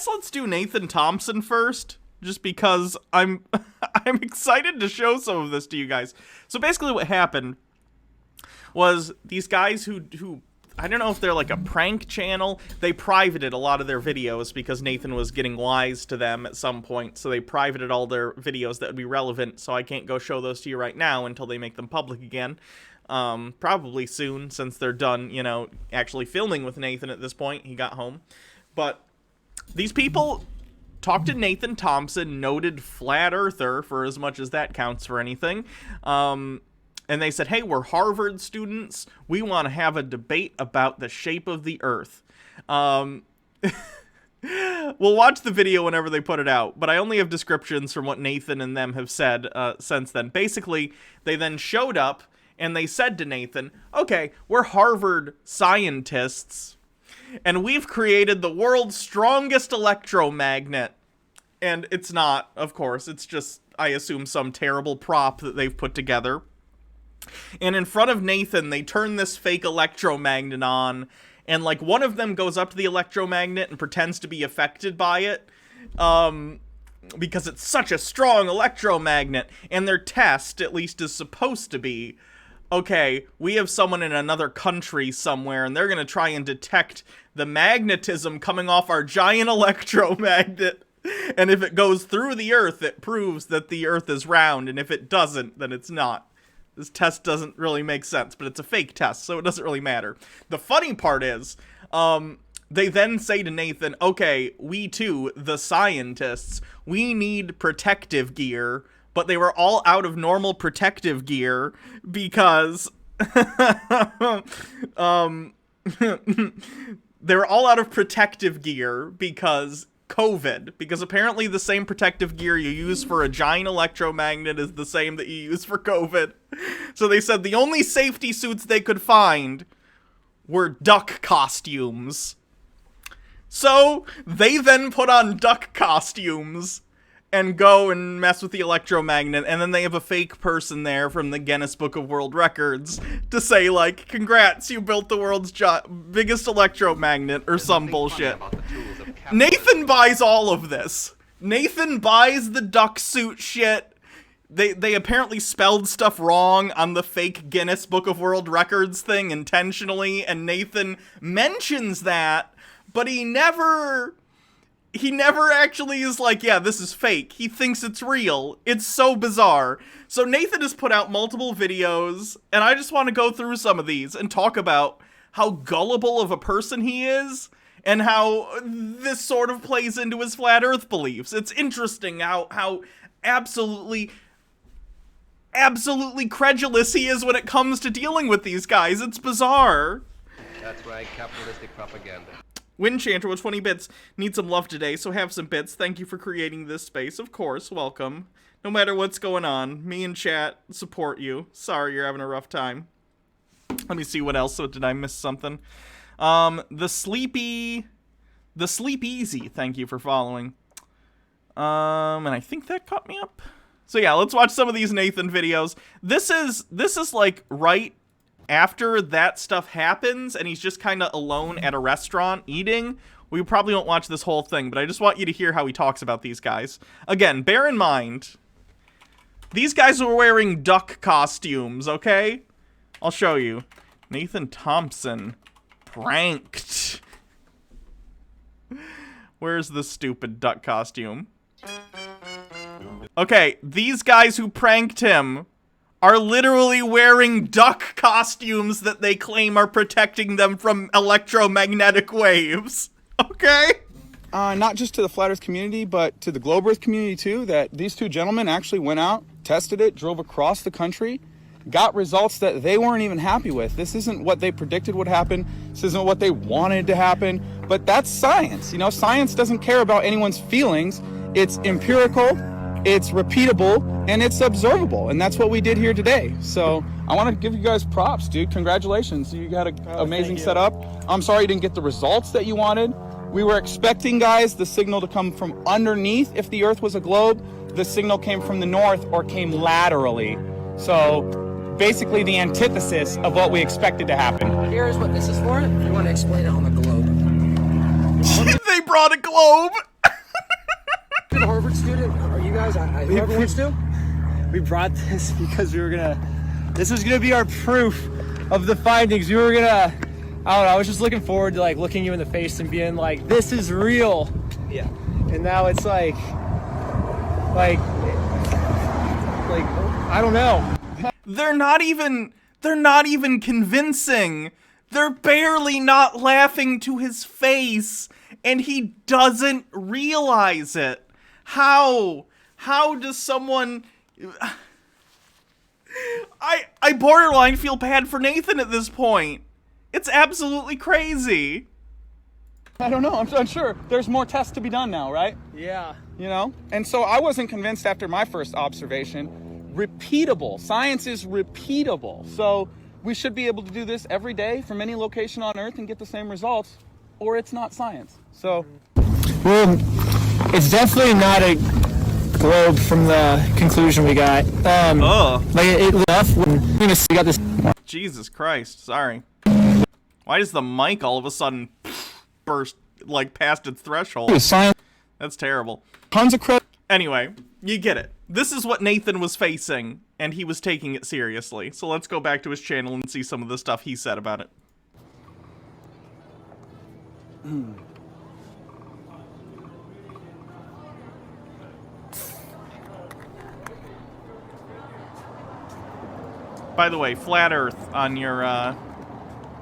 guess let's do Nathan Thompson first, just because I'm I'm excited to show some of this to you guys. So basically what happened was these guys who I don't know if they're like a prank channel, they privated a lot of their videos because Nathan was getting lies to them at some point, so they privated all their videos that would be relevant, so I can't go show those to you right now until they make them public again. Probably soon, since they're done, you know, actually filming with Nathan at this point. He got home. But these people talked to Nathan Thompson, noted flat earther, for as much as that counts for anything. And they said, hey, we're Harvard students. We want to have a debate about the shape of the earth. We'll watch the video whenever they put it out, but I only have descriptions from what Nathan and them have said since then. Basically, they then showed up, and they said to Nathan, okay, we're Harvard scientists, and we've created the world's strongest electromagnet. And it's not, of course. It's just, I assume, some terrible prop that they've put together. And in front of Nathan, they turn this fake electromagnet on, and, like, one of them goes up to the electromagnet and pretends to be affected by it, because it's such a strong electromagnet. And their test, at least, is supposed to be, okay, we have someone in another country somewhere, and they're gonna try and detect the magnetism coming off our giant electromagnet. And if it goes through the Earth, it proves that the Earth is round, and if it doesn't, then it's not. This test doesn't really make sense, but it's a fake test, so it doesn't really matter. The funny part is, they then say to Nathan, okay, we too, the scientists, we need protective gear, but they were all out of normal protective gear because, they were all out of protective gear because COVID, because apparently the same protective gear you use for a giant electromagnet is the same that you use for COVID. So they said the only safety suits they could find were duck costumes. So they then put on duck costumes and go and mess with the electromagnet, and then they have a fake person there from the Guinness Book of World Records to say, like, congrats, you built the world's biggest electromagnet, or some bullshit. Nathan buys all of this. Nathan buys the duck suit shit. They apparently spelled stuff wrong on the fake Guinness Book of World Records thing intentionally, and Nathan mentions that, but he never actually is like, yeah, this is fake. He thinks it's real. It's so bizarre. So Nathan has put out multiple videos, and I just want to go through some of these and talk about how gullible of a person he is, and how this sort of plays into his flat earth beliefs. It's interesting how absolutely credulous he is when it comes to dealing with these guys. It's bizarre. That's right, capitalistic propaganda. Windchanter with 20 bits. Need some love today, so have some bits. Thank you for creating this space. Of course, welcome. No matter what's going on, me and chat support you. Sorry you're having a rough time. Let me see what else. So did I miss something? The Sleep Easy. Thank you for following. And I think that caught me up. So yeah, let's watch some of these Nathan videos. This is like right after that stuff happens, and he's just kind of alone at a restaurant eating. We probably won't watch this whole thing, but I just want you to hear how he talks about these guys. Again, bear in mind, these guys were wearing duck costumes, okay? I'll show you. Nathan Thompson. Pranked. Where's the stupid duck costume? Okay, these guys who pranked him are literally wearing duck costumes that they claim are protecting them from electromagnetic waves. Okay? Not just to the Flat Earth community, but to the Globe Earth community too, that these two gentlemen actually went out, tested it, drove across the country, got results that they weren't even happy with. This isn't what they predicted would happen. This isn't what they wanted to happen, but that's science. You know, science doesn't care about anyone's feelings. It's empirical, it's repeatable, and it's observable. And that's what we did here today. So I want to give you guys props, dude. Congratulations. You got an amazing setup. I'm sorry you didn't get the results that you wanted. We were expecting, guys, the signal to come from underneath. If the Earth was a globe, the signal came from the north or came laterally. So basically the antithesis of what we expected to happen. Here's what this is for. You want to explain it on the globe. They brought a globe. Harvard student? Are you guys? Whoever wants to? We brought this because this was gonna be our proof of the findings. We were gonna, I don't know, I was just looking forward to like looking you in the face and being like, this is real. Yeah. And now it's like, I don't know. They're not even convincing. They're barely not laughing to his face, and he doesn't realize it. How does someone... I borderline feel bad for Nathan at this point. It's absolutely crazy. I don't know. I'm unsure. There's more tests to be done now, right? Yeah. You know? And so I wasn't convinced after my first observation. Repeatable. Science is repeatable. So we should be able to do this every day from any location on Earth and get the same results, or it's not science. So... Well, it's definitely not a globe from the conclusion we got. Like it left when we got this. Jesus Christ, sorry. Why does the mic all of a sudden burst, like, past its threshold? Science. That's terrible. Tons of credit. Anyway, you get it. This is what Nathan was facing, and he was taking it seriously. So let's go back to his channel and see some of the stuff he said about it. By the way, flat Earth on your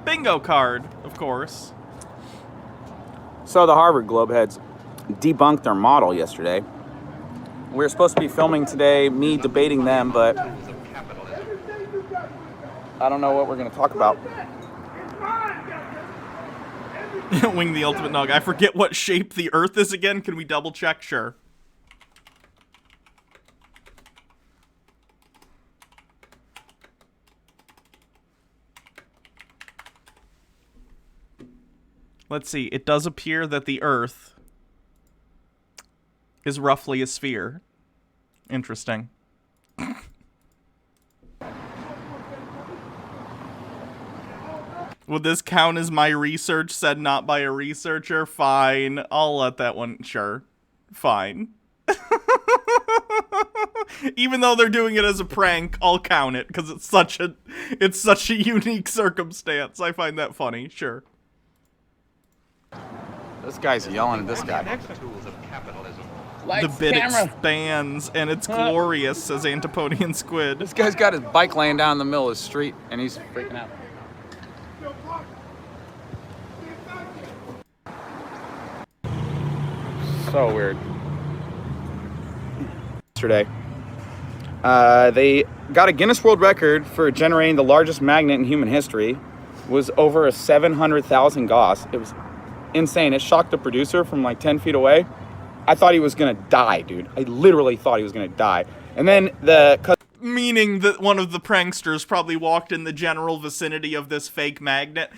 bingo card, of course. So the Harvard Globeheads debunked their model yesterday. We were supposed to be filming today, me debating them, but I don't know what we're going to talk about. Wing the ultimate nog. I forget what shape the Earth is again. Can we double check? Sure. Let's see. It does appear that the Earth is roughly a sphere. Interesting. Would this count as my research said not by a researcher? Fine. I'll let that one... Sure. Fine. Even though they're doing it as a prank, I'll count it, because it's such a unique circumstance. I find that funny. Sure. This guy's yelling at this guy. Tools of capitalism. The bit expands, and it's glorious, says Antipodian Squid. This guy's got his bike laying down in the middle of the street, and he's freaking out. So weird. Yesterday, they got a Guinness World Record for generating the largest magnet in human history. It was over a 700,000 Gauss. It was insane. It shocked the producer from like 10 feet away. I thought he was gonna die, dude. I literally thought he was gonna die. And then meaning that one of the pranksters probably walked in the general vicinity of this fake magnet.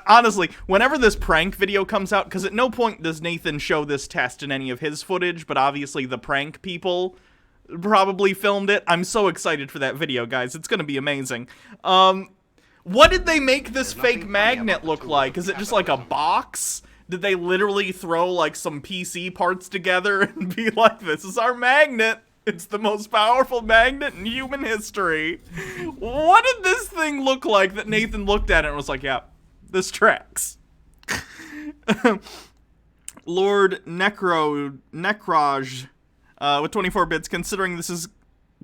Honestly, whenever this prank video comes out, because at no point does Nathan show this test in any of his footage, but obviously the prank people probably filmed it. I'm so excited for that video, guys. It's gonna be amazing. What did they make this fake magnet look like? Is it just like a box? Did they literally throw like some PC parts together and be like, this is our magnet? It's the most powerful magnet in human history. What did this thing look like that Nathan looked at it and was like, yeah, this tracks. Lord Necroj with 24 bits, considering this is,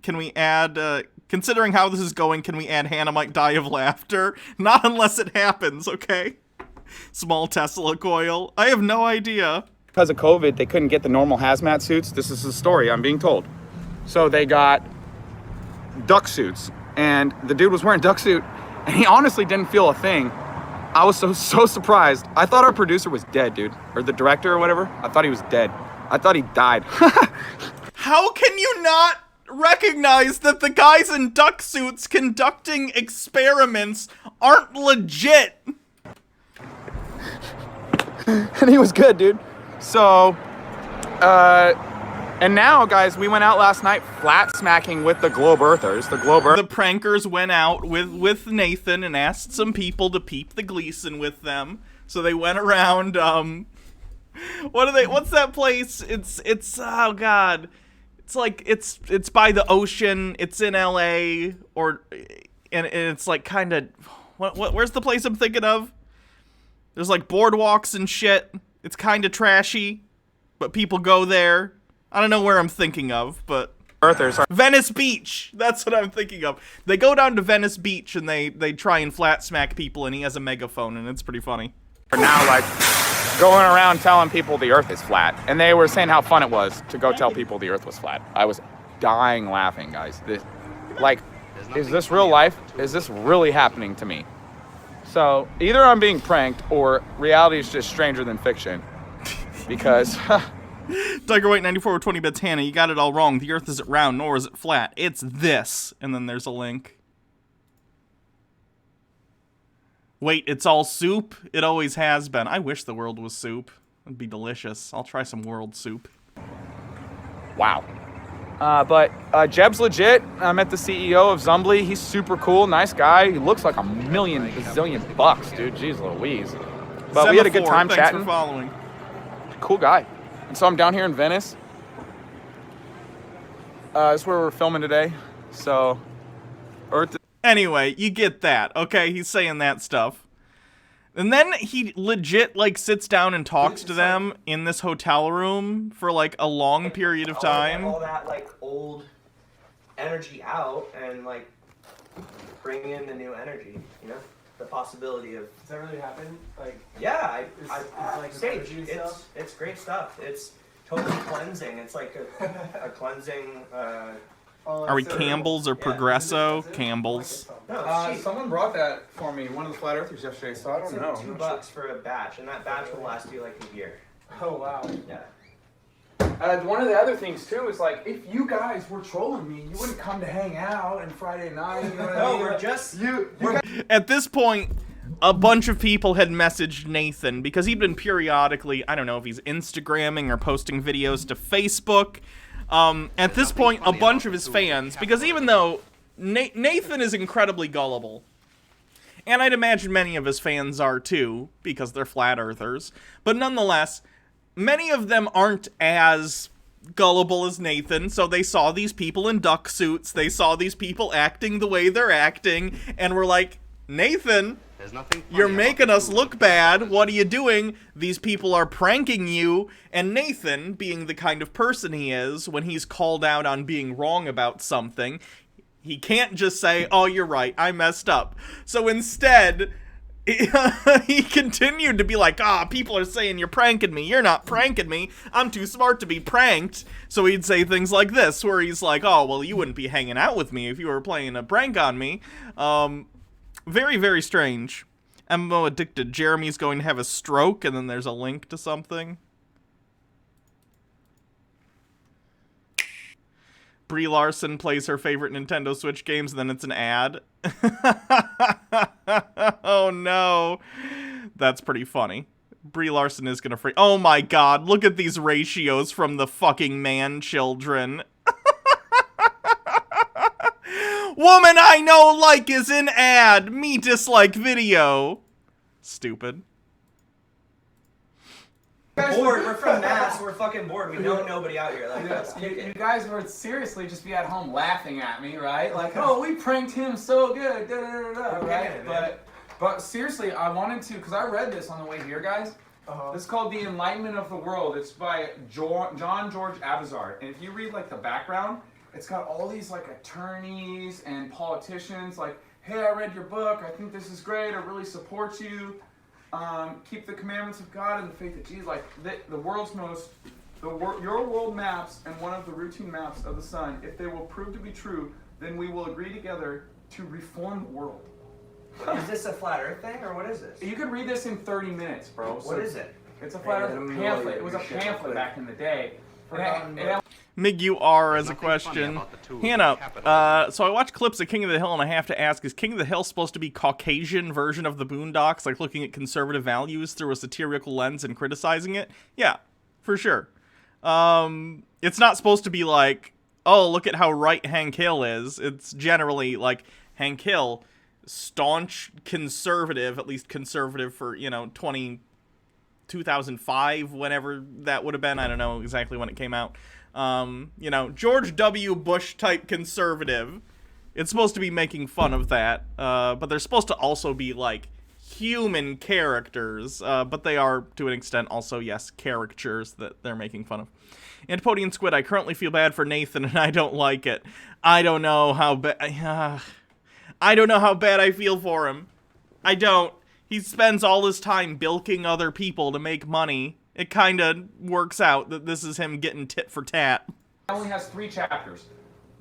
can we add, considering how this is going, can we add Hannah might die of laughter? Not unless it happens, okay? Small Tesla coil. I have no idea. Because of COVID, they couldn't get the normal hazmat suits. This is the story I'm being told. So they got duck suits, and the dude was wearing duck suit, and he honestly didn't feel a thing. I was so surprised. I thought our producer was dead, dude, or the director or whatever. I thought he was dead. I thought he died. How can you not recognize that the guys in duck suits conducting experiments aren't legit? And he was good, dude. So, and now, guys, we went out last night flat smacking with the globe earthers. The prankers went out with Nathan and asked some people to peep the Gleason with them. So they went around, What are they? What's that place? It's oh god. It's like it's by the ocean. It's in LA and it's like kind of where's the place I'm thinking of? There's like boardwalks and shit. It's kind of trashy, but people go there. I don't know where I'm thinking of, but Earthers are Venice Beach. That's what I'm thinking of. They go down to Venice Beach and they try and flat smack people, and he has a megaphone, and it's pretty funny. now like going around telling people the Earth is flat, and they were saying how fun it was to go tell people the Earth was flat. I was dying laughing, guys. Is this real life? Is this really happening to me? So either I'm being pranked or reality is just stranger than fiction. Because Tiger White 94 with 20 bits. Hannah, you got it all wrong. The Earth isn't round, nor is it flat. It's this. And then there's a link. Wait, it's all soup? It always has been. I wish the world was soup. It'd be delicious. I'll try some world soup. wow. But Jeb's legit. I met the CEO of Zumbly. He's super cool, nice guy. He looks like $1,000,000 bucks, dude. Jeez Louise. But we had a good time Thanks chatting. for following. Cool guy. And so I'm down here in Venice. That's where we're filming today. So, Earth. Anyway, you get that, okay? He's saying that stuff. And then he legit, like, sits down and talks to them in this hotel room for, like, a long period of time. All that, like, old energy out and, like, bring in the new energy, you know? The possibility of... Does that really happen? Like, Yeah, it's I like stage. energy and stuff? It's great stuff. It's totally cleansing. It's like a cleansing, Are we Campbell's or Progresso? Campbell's. No, it's cheap. Someone brought that for me, one of the flat earthers yesterday, so I It's don't like know. $2 for a batch, and that batch will last you like a year. oh wow. Yeah. One of the other things too is like, if you guys were trolling me, you wouldn't come to hang out on Friday night. You know what I No, mean? we're just... At this point, a bunch of people had messaged Nathan because he'd been periodically, I don't know if he's Instagramming or posting videos to Facebook. At this point, a bunch of his fans, because even though Nathan is incredibly gullible, and I'd imagine many of his fans are too, because they're flat earthers, but nonetheless, many of them aren't as gullible as Nathan, so they saw these people in duck suits, they saw these people acting the way they're acting, and were like, Nathan, There's nothing funny you're about making us food. look bad. What are you doing? These people are pranking you. And Nathan, being the kind of person he is, when he's called out on being wrong about something, he can't just say, oh, you're right, I messed up. So instead, he continued to be like, people are saying you're pranking me. You're not pranking me. I'm too smart to be pranked. So he'd say things like this, where he's like, oh, well, you wouldn't be hanging out with me if you were playing a prank on me. Very, very strange. MMO addicted. Jeremy's going to have a stroke, and then there's a link to something. Brie Larson plays her favorite Nintendo Switch games, and then it's an ad. Oh no. That's pretty funny. Brie Larson is gonna freak. Oh my god, look at these ratios from the fucking man children. Woman I know like is in ad. Me dislike video. Stupid. Bored. We're from Mass. We're fucking bored. We know nobody out here. Like, let's kick You it. guys would seriously just be at home laughing at me, right? Like, oh, we pranked him so good, da, da, da, da, We're right? getting it, man. But seriously, I wanted to, because I read this on the way here, guys. It's called The Enlightenment of the World. It's by John George Avizard. And if you read, like, the background, it's got all these, like, attorneys and politicians, like, hey, I read your book, I think this is great, I really support you. Keep the commandments of God and the faith of Jesus. Like, the world's most, your world maps and one of the routine maps of the sun, if they will prove to be true, then we will agree together to reform the world. Is this a flat Earth thing, or what is this? You could read this in 30 minutes, bro. What is it? It's a flat Hey, earth let me know pamphlet. your It was a shit real pamphlet quick. back in the day. Forgotten It had- Mig, you are as a Nothing funny question. about the two Hannah, capitalism. so I watch clips of King of the Hill, and I have to ask, is King of the Hill supposed to be Caucasian version of the Boondocks, like looking at conservative values through a satirical lens and criticizing it? Yeah, for sure. It's not supposed to be like, oh, look at how right Hank Hill is. It's generally like, Hank Hill, staunch conservative, at least conservative for, 20 2005, whenever that would have been. I don't know exactly when it came out. You know, George W. Bush type conservative. It's supposed to be making fun of that, but they're supposed to also be, like, human characters, but they are, to an extent, also, yes, caricatures that they're making fun of. Antipodian Squid, I currently feel bad for Nathan, and I don't like it. I don't know how bad... I don't know how bad I feel for him. I don't. He spends all his time bilking other people to make money. It kind of works out that this is him getting tit for tat. It only has 3 chapters.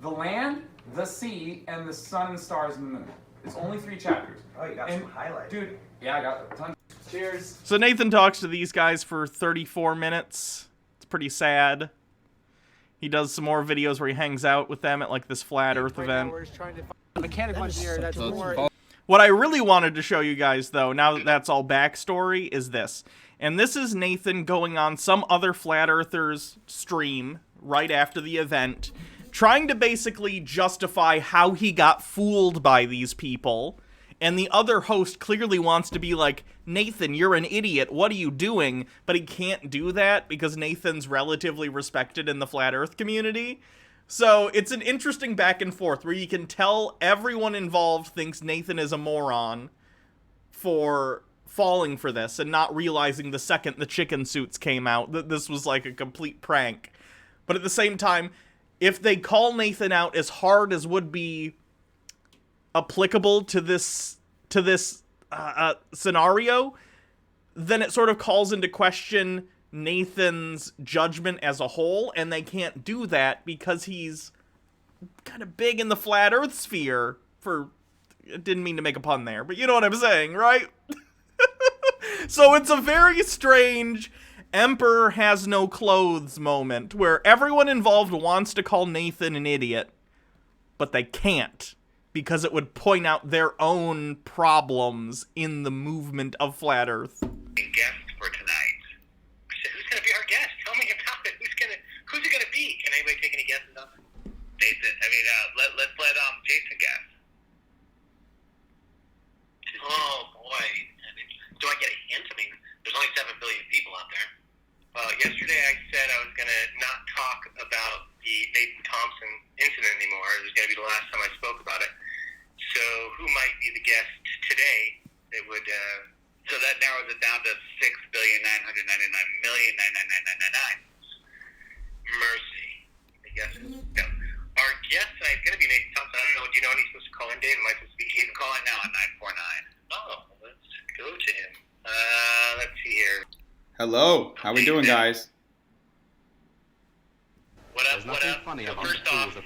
The land, the sea, and the sun and stars and the moon. It's only 3 chapters. Oh, you got some highlights. Dude, yeah, I got tons. Cheers. So Nathan talks to these guys for 34 minutes. It's pretty sad. He does some more videos where he hangs out with them at, like, this flat earth event. We're just trying to find a mechanical engineer that's more... What I really wanted to show you guys, though, now that that's all backstory, is this. And this is Nathan going on some other Flat Earthers stream right after the event, trying to basically justify how he got fooled by these people. And the other host clearly wants to be like, Nathan, you're an idiot, what are you doing? But he can't do that because Nathan's relatively respected in the Flat Earth community. So it's an interesting back and forth where you can tell everyone involved thinks Nathan is a moron for falling for this and not realizing the second the chicken suits came out that this was like a complete prank. But at the same time, if they call Nathan out as hard as would be applicable to this scenario, then it sort of calls into question Nathan's judgment as a whole, and they can't do that because he's kind of big in the flat earth sphere for... I didn't mean to make a pun there, but you know what I'm saying, right? So it's a very strange Emperor has no clothes moment where everyone involved wants to call Nathan an idiot, but they can't because it would point out their own problems in the movement of flat earth. Guest for tonight. I said, who's going to be our guest? Tell me about it. Who's it going to be? Can anybody take any guesses on it? Nathan. Let's let Jason guess. Oh boy. Do I get a hint? I mean, there's only 7 billion people out there. Yesterday I said I was going to not talk about the Nathan Thompson incident anymore. It was going to be the last time I spoke about it. So who might be the guest today that would... So that narrows it down to 6,999,999,999. Mercy. I guess. No. Our guest tonight is going to be Nathan Thompson. I don't know. Do you know when he's supposed to call in, Dave? Am I supposed to be? He's calling now at 949. Oh, let's go to him. Let's see here. Hello. How we doing, guys? What up? What up? Funny about First off,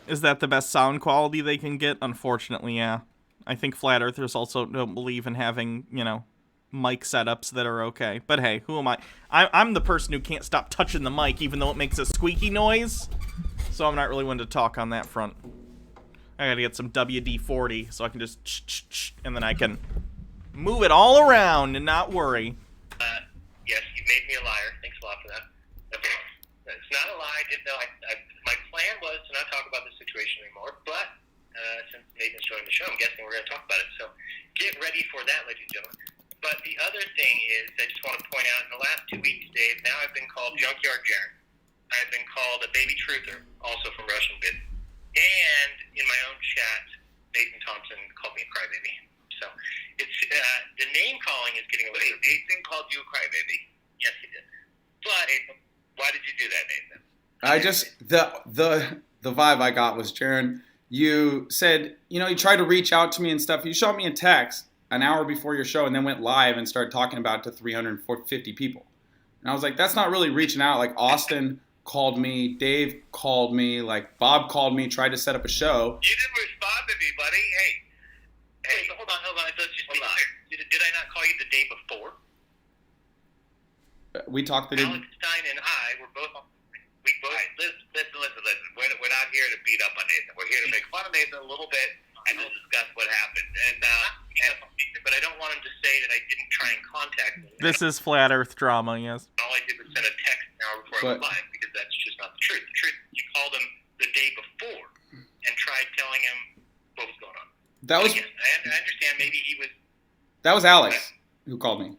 Is that the best sound quality they can get? Unfortunately, yeah. I think flat earthers also don't believe in having, you know, mic setups that are okay. But hey, who am I? I'm the person who can't stop touching the mic even though it makes a squeaky noise. So I'm not really one to talk on that front. I gotta get some WD-40 so I can just and then I can move it all around and not worry. Yes, you've made me a liar. Thanks a lot for that. Okay. It's not a lie. I didn't know. My plan was to not talk about this situation anymore, but since Nathan's joined the show, I'm guessing we're going to talk about it. So get ready for that, ladies and gentlemen. But the other thing is, I just want to point out, in the last 2 weeks, Dave, now I've been called Junkyard Jaren. I've been called a baby truther, also from Russian Bit. And in my own chat, Nathan Thompson called me a crybaby. So it's the name calling is getting a little... Nathan called you a crybaby. Yes, he did. But why did you do that, Nathan? I just the vibe I got was, Jaren, you said, you know, you tried to reach out to me and stuff. You shot me a text an hour before your show and then went live and started talking about it to 350 people. And I was like, that's not really reaching out. Like, Austin called me, Dave called me, like Bob called me, tried to set up a show. You didn't respond to me, buddy. Hey, hold on. Let's just be clear. Did I not call you the day before? We talked the day. Alex Stein and I were both. Listen. We're not here to beat up on Nathan. We're here to make fun of Nathan a little bit and to discuss what happened. But I don't want him to say that I didn't try and contact him. This is flat earth drama, yes. All I did was send a text an hour before I went live because that's just not the truth. The truth, you called him the day before and tried telling him what was going on. That was. Again, I understand. Maybe he was. That was Alex who called me.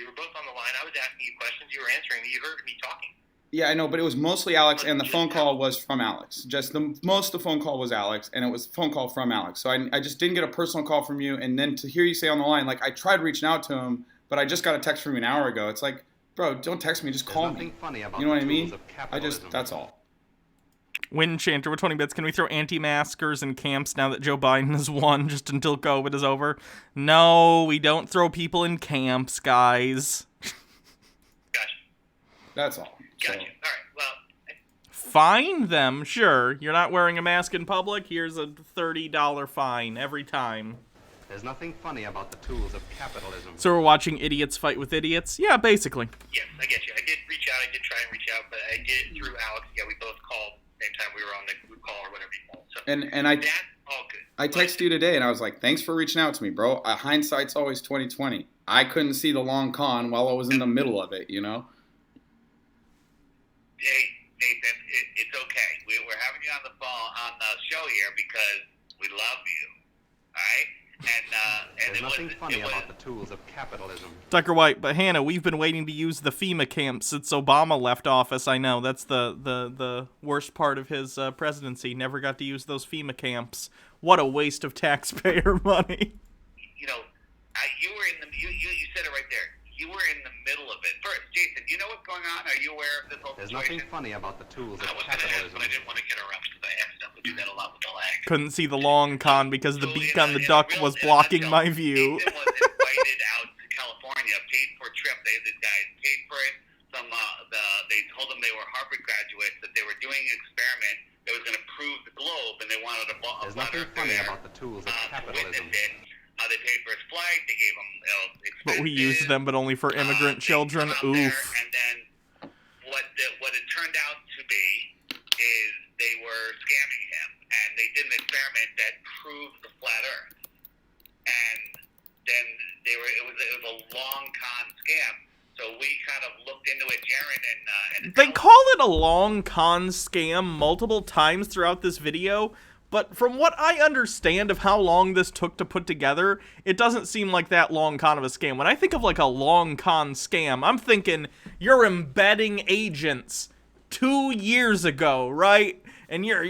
We were both on the line. I was asking you questions. You were answering me. You heard me talking. Yeah, I know, but it was mostly Alex, and the phone call was from Alex. Just most of the phone call was Alex, and it was a phone call from Alex. So I just didn't get a personal call from you, and then to hear you say on the line, like, I tried reaching out to him, but I just got a text from you an hour ago. It's like, bro, don't text me, just call me. Funny about you know what I mean? tools of capitalism. That's all. Wind Chanter with 20 bits. Can we throw anti-maskers in camps now that Joe Biden has won just until COVID is over? No, we don't throw people in camps, guys. Gotcha. That's all. Gotcha. So, All right. Well, Fine them, sure. You're not wearing a mask in public? Here's a $30 fine every time. There's nothing funny about the tools of capitalism. So we're watching idiots fight with idiots? Yeah, basically. yes, I get you. I did reach out. I did try and reach out, but I did it through Alex. Yeah, we both called same time we were on the group call or whatever you call it. So and I that's all good. I texted you today, and I was like, thanks for reaching out to me, bro. Hindsight's always 20/20. I couldn't see the long con while I was in the middle of it, you know? Hey, Nathan, it's okay. We're having you on the phone on the show here because we love you. All right? And There's nothing funny about the tools of capitalism. Tucker White, but Hannah, we've been waiting to use the FEMA camps since Obama left office. I know, that's the worst part of his presidency. Never got to use those FEMA camps. What a waste of taxpayer money. You know, you were in the you said it right there. You were in the middle of it. First, Jason, you know what's going on? Are you aware of this whole There's situation? nothing funny about the tools of I was going to ask, capitalism. but I didn't want to interrupt because I accidentally do that a lot with the lag. Couldn't see the long con because the So, beak in on a- the in a duck real- was in a blocking nutshell, my view. Nathan was invited out to California, paid for a trip. The guys paid for it. They told them they were Harvard graduates, that they were doing an experiment that was going to prove the globe, and they wanted a There's butter nothing funny about the tools of to capitalism. witness it. They paid for his flight. They gave him expenses. But we used them, but only for immigrant They children. come out there, Oof. and then what it turned out to be is they were scamming him, and they did an experiment that proved the flat Earth. And then it was a long con scam. So we kind of looked into it, Jared and They call it a long con scam multiple times throughout this video, but from what I understand of how long this took to put together, it doesn't seem like that long con of a scam. When I think of like a long con scam, I'm thinking you're embedding agents 2 years ago, right? And you're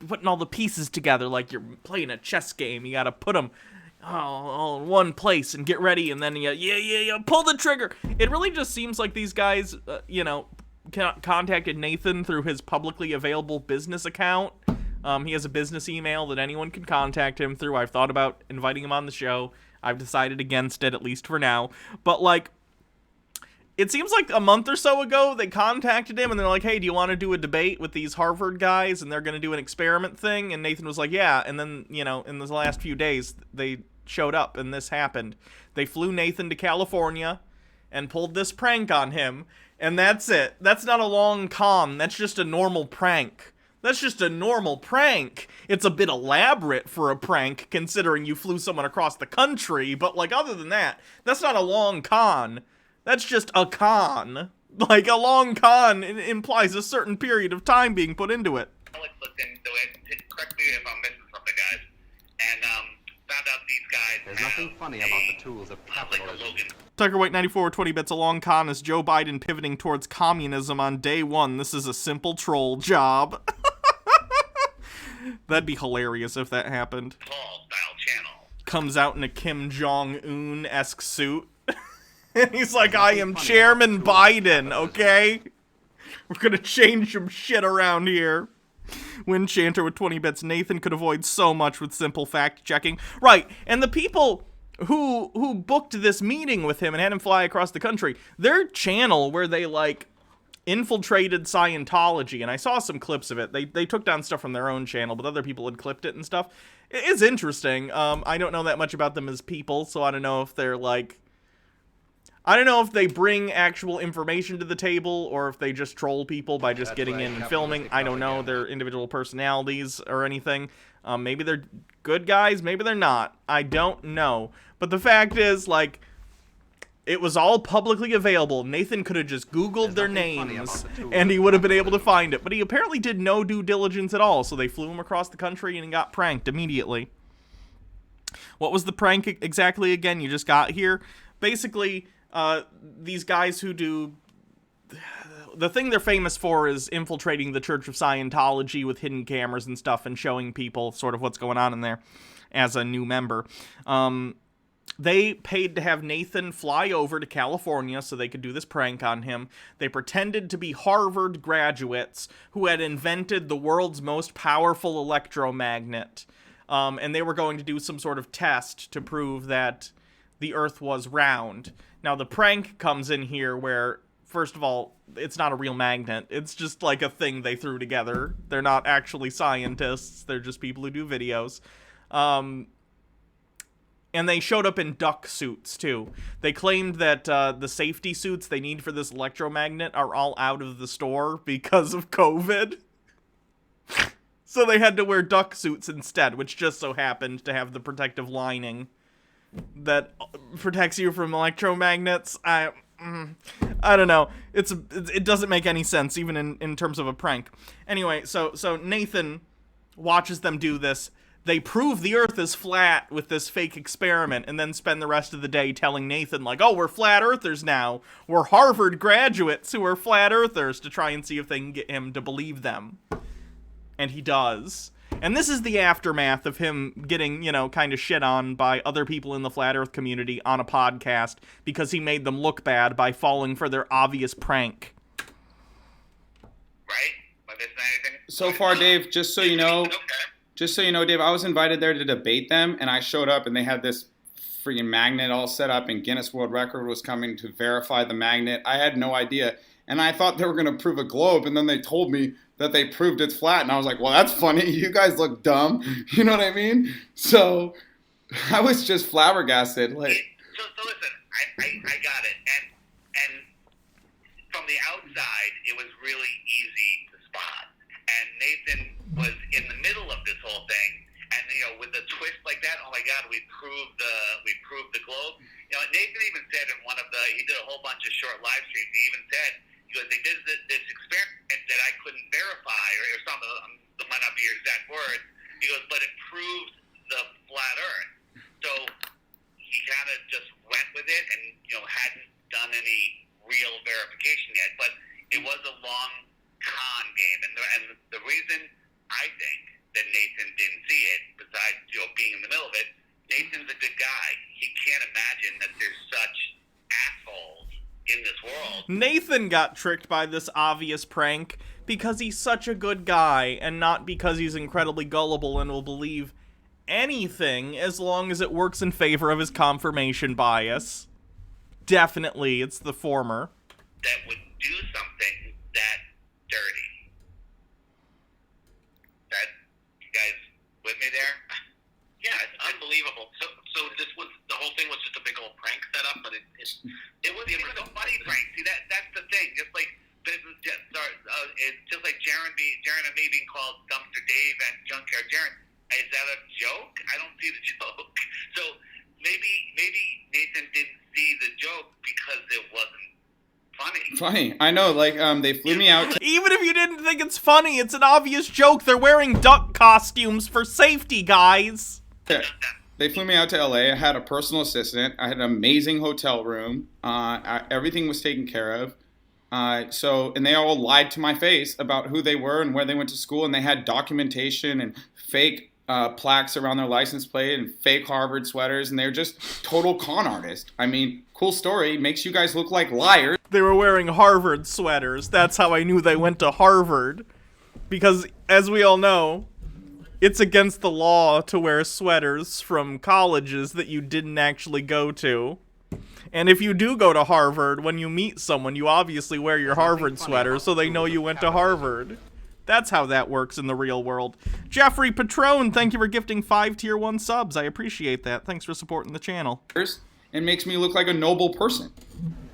putting all the pieces together like you're playing a chess game. You gotta put them all in one place and get ready, and then you pull the trigger. It really just seems like these guys, contacted Nathan through his publicly available business account. He has a business email that anyone can contact him through. I've thought about inviting him on the show. I've decided against it, at least for now. But, like, it seems like a month or so ago, they contacted him, and they're like, hey, do you want to do a debate with these Harvard guys? And they're going to do an experiment thing. And Nathan was like, yeah. And then, in the last few days, they showed up, and this happened. They flew Nathan to California and pulled this prank on him. And that's it. That's not a long con. That's just a normal prank. That's just a normal prank. It's a bit elaborate for a prank, considering you flew someone across the country. But, like, other than that, that's not a long con. That's just a con. Like, a long con implies a certain period of time being put into it. Alex looked into it. Correct me if I'm missing something, guys. And found out these guys. There's nothing funny about the tools of capitalism. Tucker White 94 20 bits. A long con is Joe Biden pivoting towards communism on day one. This is a simple troll job. That'd be hilarious if that happened. Paul style channel. Comes out in a Kim Jong-un-esque suit. And he's like, I am Chairman Biden, okay? We're gonna change some shit around here. Wind Chanter with 20 bits. Nathan could avoid so much with simple fact-checking. Right, and the people who booked this meeting with him and had him fly across the country, their channel where they, like, infiltrated Scientology, and I saw some clips of it. They took down stuff from their own channel, but other people had clipped it and stuff. It is interesting. I don't know that much about them as people, so I don't know if they're, like... I don't know if they bring actual information to the table or if they just troll people by just getting in and filming. I don't know their individual personalities or anything. Maybe they're good guys, maybe they're not. I don't know. But the fact is, like, it was all publicly available. Nathan could have just Googled their names and he would have been able to find it. But he apparently did no due diligence at all, so they flew him across the country and he got pranked immediately. What was the prank exactly again? You just got here. Basically, these guys who do... The thing they're famous for is infiltrating the Church of Scientology with hidden cameras and stuff and showing people sort of what's going on in there as a new member. They paid to have Nathan fly over to California so they could do this prank on him. They pretended to be Harvard graduates who had invented the world's most powerful electromagnet. And they were going to do some sort of test to prove that the Earth was round. Now, the prank comes in here where, first of all, it's not a real magnet. It's just like a thing they threw together. They're not actually scientists. They're just people who do videos. And they showed up in duck suits, too. They claimed that the safety suits they need for this electromagnet are all out of the store because of COVID. So they had to wear duck suits instead, which just so happened to have the protective lining that protects you from electromagnets. I don't know. It doesn't make any sense, even in terms of a prank. Anyway, so Nathan watches them do this. They prove the Earth is flat with this fake experiment and then spend the rest of the day telling Nathan, like, oh, we're flat earthers now. We're Harvard graduates who are flat earthers, to try and see if they can get him to believe them. And he does. And this is the aftermath of him getting, kind of shit on by other people in the flat earth community on a podcast because he made them look bad by falling for their obvious prank. Right? Am I missing anything? So far, Dave, just so you know... Okay. Just so you know, Dave, I was invited there to debate them, and I showed up, and they had this freaking magnet all set up, and Guinness World Record was coming to verify the magnet. I had no idea, and I thought they were going to prove a globe, and then they told me that they proved it's flat, and I was like, well, that's funny. You guys look dumb. You know what I mean? So I was just flabbergasted. Like, So listen, I got it, and from the outside, it was really easy to spot. And Nathan was in the middle of this whole thing, and with a twist like that, oh my God, we proved the globe. Nathan even said in he did a whole bunch of short live streams. He even said, he goes, they did this experiment that I couldn't verify, or something. That might not be your exact words. He goes, but it proved the flat Earth. So he kind of just went with it, and hadn't done any real verification yet. But it was a long con game, and the reason I think that Nathan didn't see it, besides being in the middle of it, Nathan's a good guy. He can't imagine that there's such assholes in this world. Nathan got tricked by this obvious prank because he's such a good guy, and not because he's incredibly gullible and will believe anything as long as it works in favor of his confirmation bias. Definitely, it's the former. That would do something that dirty. That, you guys with me there? Yeah, it's unbelievable. So this was, the whole thing was just a big old prank setup, but it was a funny prank. See, that's the thing. Just like it's just like Jaron and me being called Dumpster Dave and Junkyard Jaron. Is that a joke? I don't see the joke. So maybe Nathan didn't see the joke because it wasn't funny. I know, they flew me out. Even if you didn't think it's funny, it's an obvious joke. They're wearing duck costumes for safety, guys. They flew me out to LA. I had a personal assistant. I had an amazing hotel room. Everything was taken care of. And they all lied to my face about who they were and where they went to school, and they had documentation and fake plaques around their license plate and fake Harvard sweaters, and they're just total con artists. I mean, cool story. Makes you guys look like liars. They were wearing Harvard sweaters. That's how I knew they went to Harvard. Because, as we all know, it's against the law to wear sweaters from colleges that you didn't actually go to. And if you do go to Harvard, when you meet someone, you obviously wear your Harvard sweater so they know you went to Harvard. That's how that works in the real world. Jeffrey Patron, thank you for gifting 5 Tier 1 subs. I appreciate that. Thanks for supporting the channel. It makes me look like a noble person.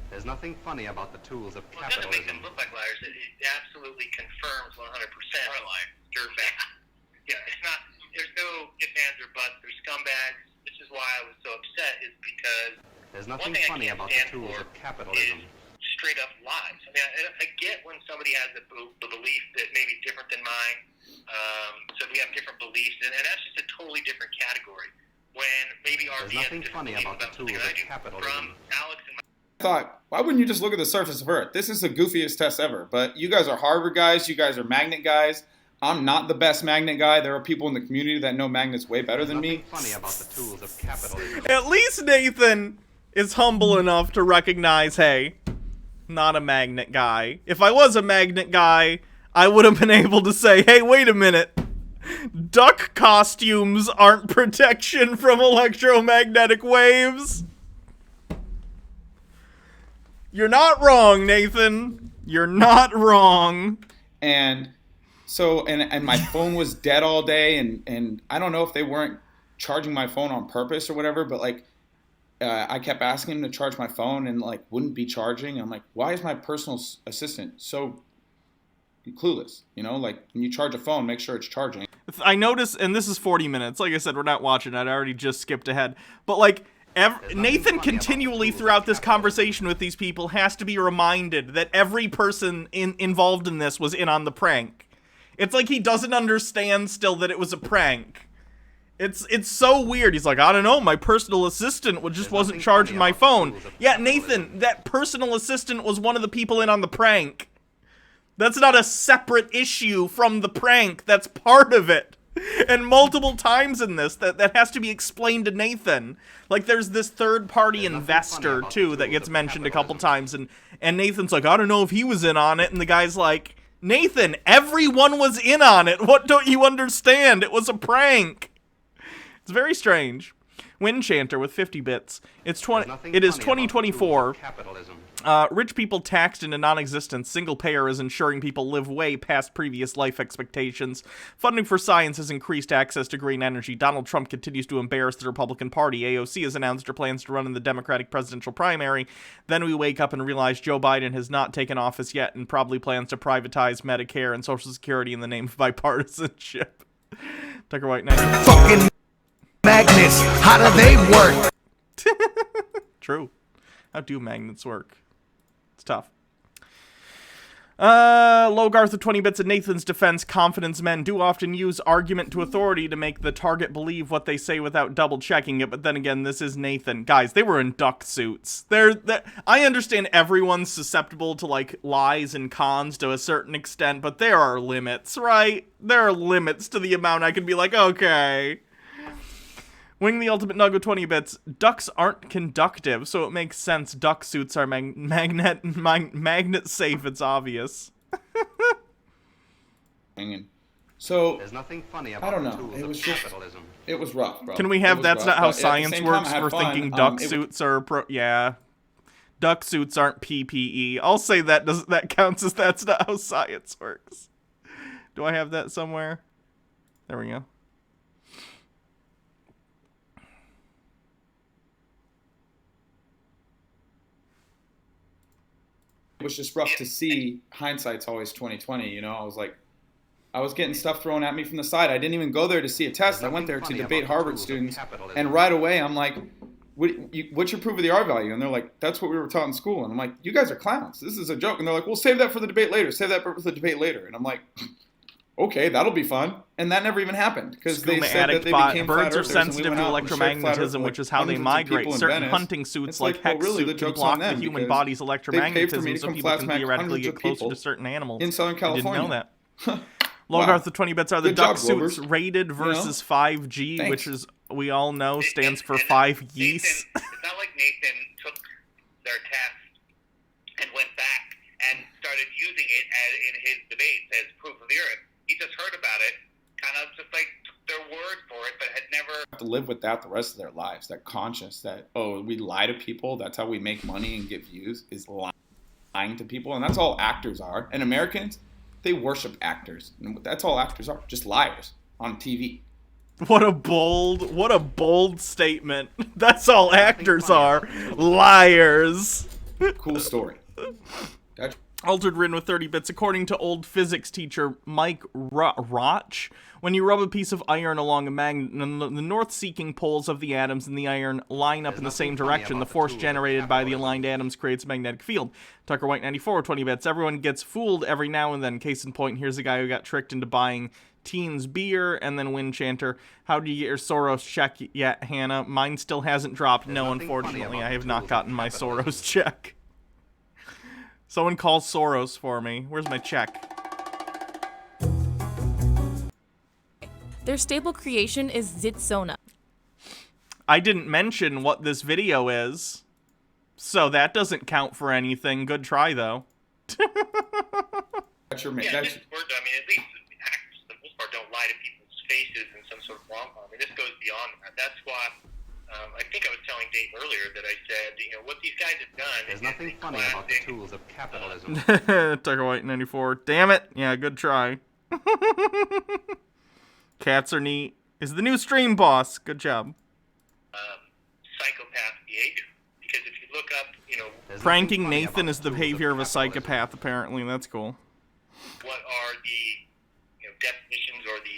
There's nothing funny about the tools of Well, it doesn't make them capitalism. look like liars. It absolutely confirms 100% are lying. Dirtbag. Yeah, it's not. There's no ifs, ands, or buts. They're scumbags. This is why I was so upset. Is because There's one nothing thing I funny can't about the stand tools for of capitalism. is straight up lies. I mean, I get when somebody has the belief that maybe different than mine. So we have different beliefs, and that's just a totally different category. when maybe There's RBS nothing didn't funny believe about the something tools that I of do. capitalism. From Alex and Thought, why wouldn't you just look at the surface of Earth? This is the goofiest test ever. But you guys are Harvard guys. You guys are magnet guys. I'm not the best magnet guy. There are people in the community that know magnets way better than me. Nothing funny about the tools of capitalism. At least Nathan is humble enough to recognize, hey, not a magnet guy. If I was a magnet guy, I would have been able to say, hey, wait a minute. Duck costumes aren't protection from electromagnetic waves. You're not wrong, Nathan. You're not wrong. And so, and my phone was dead all day, and I don't know if they weren't charging my phone on purpose or whatever, but like, I kept asking them to charge my phone and like wouldn't be charging. I'm like, why is my personal assistant so clueless? You know, like when you charge a phone, make sure it's charging. I noticed, and this is 40 minutes. Like I said, we're not watching it. I already just skipped ahead. But like, Nathan continually throughout this conversation with these people has to be reminded that every person involved in this was in on the prank. It's like he doesn't understand still that it was a prank. It's so weird. He's like, I don't know, my personal assistant just wasn't charging my phone. Yeah, Nathan, that personal assistant was one of the people in on the prank. That's not a separate issue from the prank. That's part of it. And multiple times in this, that has to be explained to Nathan. Like, there's this third-party investor, too, that gets mentioned a couple times, and Nathan's like, I don't know if he was in on it, and the guy's like, Nathan, everyone was in on it. What don't you understand? It was a prank. It's very strange. Windchanter with 50 bits. It is 2024. Rich people taxed into non-existence. Single payer is ensuring people live way past previous life expectations. Funding for science has increased access to green energy. Donald Trump continues to embarrass the Republican Party. AOC has announced her plans to run in the Democratic presidential primary. Then we wake up and realize Joe Biden has not taken office yet and probably plans to privatize Medicare and Social Security in the name of bipartisanship. Tucker White, night. Fucking magnets, how do they work? True. How do magnets work? It's tough. Logarth with 20 bits. In Nathan's defense, confidence men do often use argument to authority to make the target believe what they say without double checking it, but then again, this is Nathan. Guys, they were in duck suits. I understand everyone's susceptible to, like, lies and cons to a certain extent, but there are limits, right? There are limits to the amount I can be like, okay. Wing the Ultimate Nug with 20 bits. Ducks aren't conductive, so it makes sense duck suits are magnet safe, it's obvious. So, There's nothing funny I about don't the know. tools It was of just, capitalism. it was rough, bro. Can we have that's not how science works? Time, We're thinking duck suits are yeah. Duck suits aren't PPE. I'll say that counts as that's not how science works. Do I have that somewhere? There we go. It was just rough to see. Hindsight's always 20/20, you know. I was getting stuff thrown at me from the side. I didn't even go there to see a test. I went there to debate Harvard students, and right away I'm like, what's your proof of the R value? And they're like, that's what we were taught in school. And I'm like, you guys are clowns. This is a joke. And they're like, we'll save that for the debate later. Save that for the debate later. And I'm like, okay, that'll be fun. And that never even happened because they said that they became birds are flat sensitive to electromagnetism, which is how they migrate. Certain hunting suits like hex suit can block the human body's electromagnetism, so people can theoretically get closer to certain animals. In Southern California. I didn't know that. Wow. Logarth with 20 bits are the Good duck job, suits Globers. rated versus 5G, Thanks. which is, we all know, stands for 5 yeast. It's not like Nathan took their test and went back and started using it in his debates as proof of the earth. He just heard about it, kind of just like took their word for it, but had never Have to live with that the rest of their lives. That conscience that, oh, we lie to people. That's how we make money and get views, is lying to people. And that's all actors are. And Americans, they worship actors. And that's all actors are, just liars on TV. What a bold statement. That's all actors are. Liars. Cool story. That's Altered Rin with 30 bits. According to old physics teacher Mike Roch, when you rub a piece of iron along a magnet, the north-seeking poles of the atoms in the iron line up in the same direction. The force generated by the aligned atoms creates a magnetic field. Tucker White 94 with 20 bits. Everyone gets fooled every now and then. Case in point, here's a guy who got tricked into buying Teens Beer, and then Windchanter. How do you get your Soros check yet, Hannah? Mine still hasn't dropped. No, unfortunately, I have not gotten my Soros check. Someone call Soros for me. Where's my check? Their staple creation is Zitsona. I didn't mention what this video is, so that doesn't count for anything. Good try, though. That's your Yeah, this word, I mean, at least hackers, for the most part, don't lie to people's faces in some sort of wrong. I mean, this goes beyond that. That's why I think I was telling Dave earlier that I said, you know, what these guys have done There's is nothing funny about the tools of capitalism. Tucker White 94. Damn it. Yeah, good try. Cats are neat. Is the new stream boss. Good job. Psychopath behavior. Because if you look up, you know, Pranking Nathan is the behavior of a psychopath, apparently. That's cool. what are the definitions or the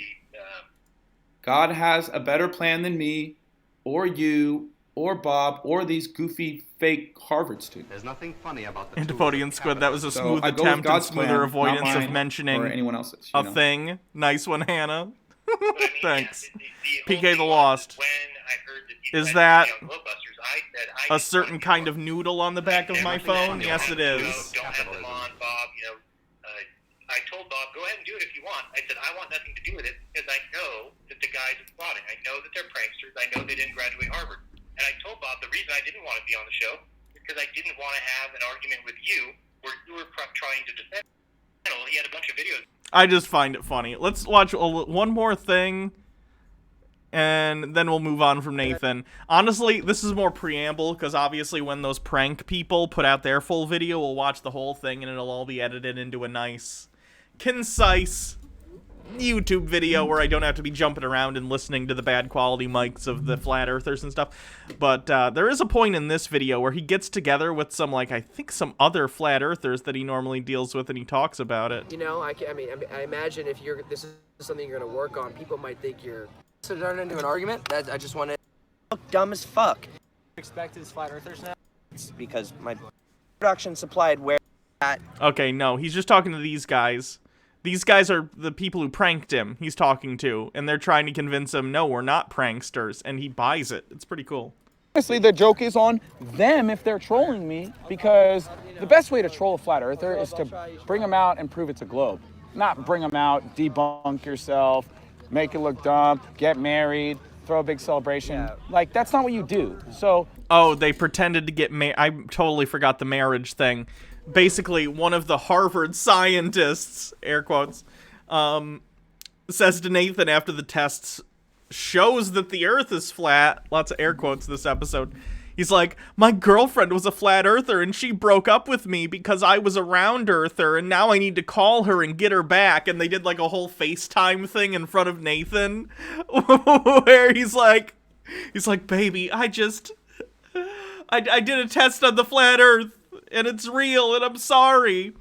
God has a better plan than me, or you, or Bob, or these goofy fake Harvard students. There's nothing funny about the Antipodian Squid, that was a So smooth I go with attempt and God's smoother plan, not avoidance of mine mentioning or anyone else's, a thing. Nice one, Hannah. But I mean, Thanks. Yeah, PK the only Lost. When I heard that Is guys that were on Glowbusters, I said, a certain kind of noodle on the back of my phone? Yes, it is. Don't have them on, Bob. I told Bob, go ahead and do it if you want. I said, I want nothing to do with it because I know that the guys are plotting. I know that they're pranksters. I know they didn't graduate Harvard. And I told Bob the reason I didn't want to be on the show is because I didn't want to have an argument with you where you were trying to defend. He had a bunch of videos. I just find it funny. Let's watch one more thing, and then we'll move on from Nathan. Honestly, this is more preamble, because obviously when those prank people put out their full video, we'll watch the whole thing, and it'll all be edited into a nice, concise YouTube video where I don't have to be jumping around and listening to the bad quality mics of the flat earthers and stuff. But there is a point in this video where he gets together with some, like, I think some other flat earthers that he normally deals with, and he talks about it. You know, I imagine if this is something you're going to work on, people might think you're... So turn into an argument? I just want to... Look dumb as fuck. Expect is flat earthers now? It's because my production supplied where at... Okay, no, he's just talking to these guys. These guys are the people who pranked him he's talking to, and they're trying to convince him, no, we're not pranksters, and he buys it. It's pretty cool. Honestly, the joke is on them if they're trolling me, because the best way to troll a flat earther is to bring them out and prove it's a globe. Not bring them out, debunk yourself, make it look dumb, get married, throw a big celebration. Yeah. Like, that's not what you do. So... Oh, they pretended to get married. I totally forgot the marriage thing. Basically, one of the Harvard scientists, air quotes, says to Nathan after the tests shows that the Earth is flat, lots of air quotes this episode, he's like, my girlfriend was a flat earther and she broke up with me because I was a round earther and now I need to call her and get her back. And they did like a whole FaceTime thing in front of Nathan where he's like, baby, I did a test on the flat Earth. And it's real, and I'm sorry.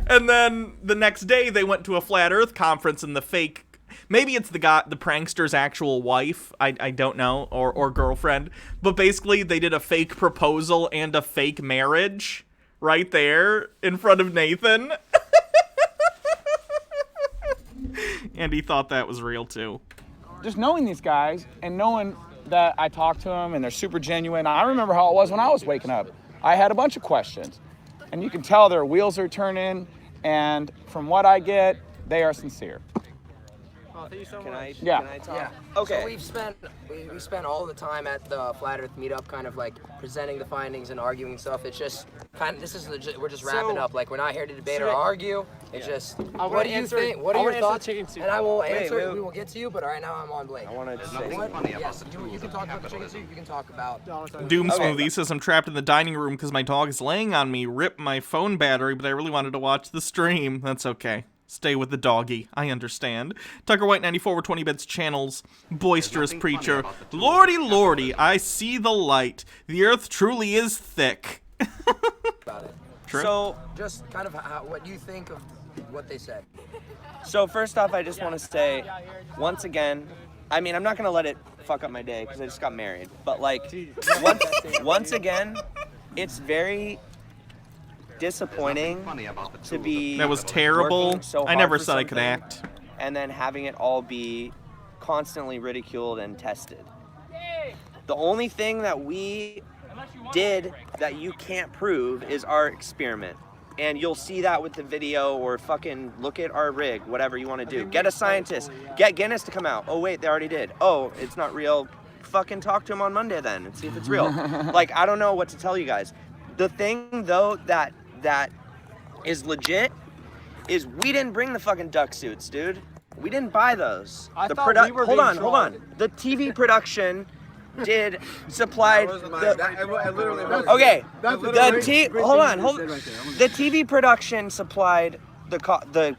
And then the next day, they went to a flat Earth conference, and the fake, maybe it's the prankster's actual wife, I don't know, or girlfriend, but basically they did a fake proposal and a fake marriage right there in front of Nathan. And he thought that was real too. Just knowing these guys and knowing that I talk to them and they're super genuine. I remember how it was when I was waking up. I had a bunch of questions, and you can tell their wheels are turning, and from what I get, they are sincere. Oh, thank you so Can much. Yeah. Can I talk? Yeah. Okay. So we spent all the time at the Flat Earth meetup, kind of like presenting the findings and arguing stuff. It's just kind of we're just wrapping up. Like, we're not here to debate or argue. It's just what do you think? What are your thoughts? And I will answer. We will get to you. But right now I'm on Blake. I want to say Nothing funny about Yes, the you tools can of talk about the chicken capitalism. soup. You can talk about. Doom Okay. Smoothie says, I'm trapped in the dining room because my dog is laying on me. Rip my phone battery, but I really wanted to watch the stream. That's okay. Stay with the doggy. I understand. Tucker White 94 with 20 bits channels. Boisterous There's nothing funny preacher. about the tools Lordy, of lordy, capitalism. I see the light. The earth truly is thick. About it. True. So, Just kind of what you think of what they said. so first off, I just want to say, once again, I mean, I'm not gonna let it fuck up my day because I just got married. But like, once again, it's very disappointing funny about the to tools be. That was terrible. working so I never hard for said I could something act. And then having it all be constantly ridiculed and tested. The only thing that we did that you can't prove is our experiment. And you'll see that with the video, or fucking look at our rig, whatever you want to do. Get a scientist. Get Guinness to come out. Oh, wait, they already did. Oh, it's not real. Fucking talk to him on Monday then and see if it's real. Like, I don't know what to tell you guys. The thing, though, that is legit is we didn't bring the fucking duck suits, dude. We didn't buy those. I The thought we were hold being on. The TV production supplied the okay. The TV production supplied the.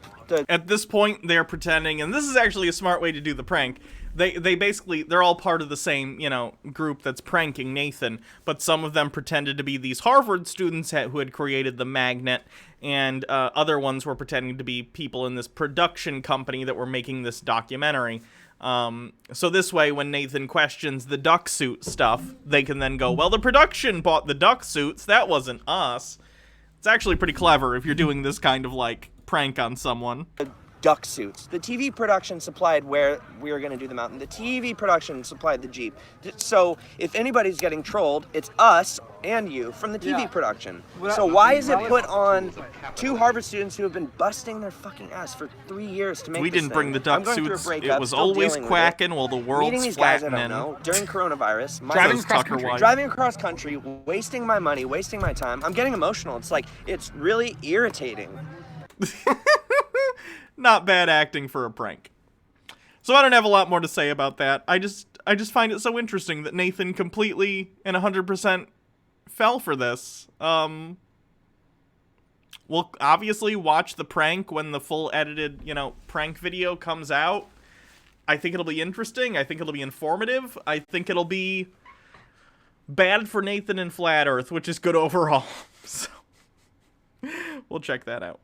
At this point, they're pretending, and this is actually a smart way to do the prank. They basically, they're all part of the same, group that's pranking Nathan, but some of them pretended to be these Harvard students who had created the magnet, and other ones were pretending to be people in this production company that were making this documentary. So this way, when Nathan questions the duck suit stuff, they can then go, well, the production bought the duck suits, that wasn't us. It's actually pretty clever if you're doing this kind of, prank on someone. Duck suits. The TV production supplied where we were going to do the mountain. The TV production supplied the Jeep. So if anybody's getting trolled, it's us and you from the TV production. So why is it put on two Harvard students who have been busting their fucking ass for 3 years to make We this didn't thing? bring the duck I'm going through a suits. breakup, It was still always dealing with quacking it. while the Meeting world's these guys I flattening. don't know during coronavirus. Driving across country, wasting my money, wasting my time. I'm getting emotional. It's really irritating. Not bad acting for a prank. So I don't have a lot more to say about that. I just find it so interesting that Nathan completely and 100% fell for this. We'll obviously watch the prank when the full edited, prank video comes out. I think it'll be interesting. I think it'll be informative. I think it'll be bad for Nathan and Flat Earth, which is good overall. So we'll check that out.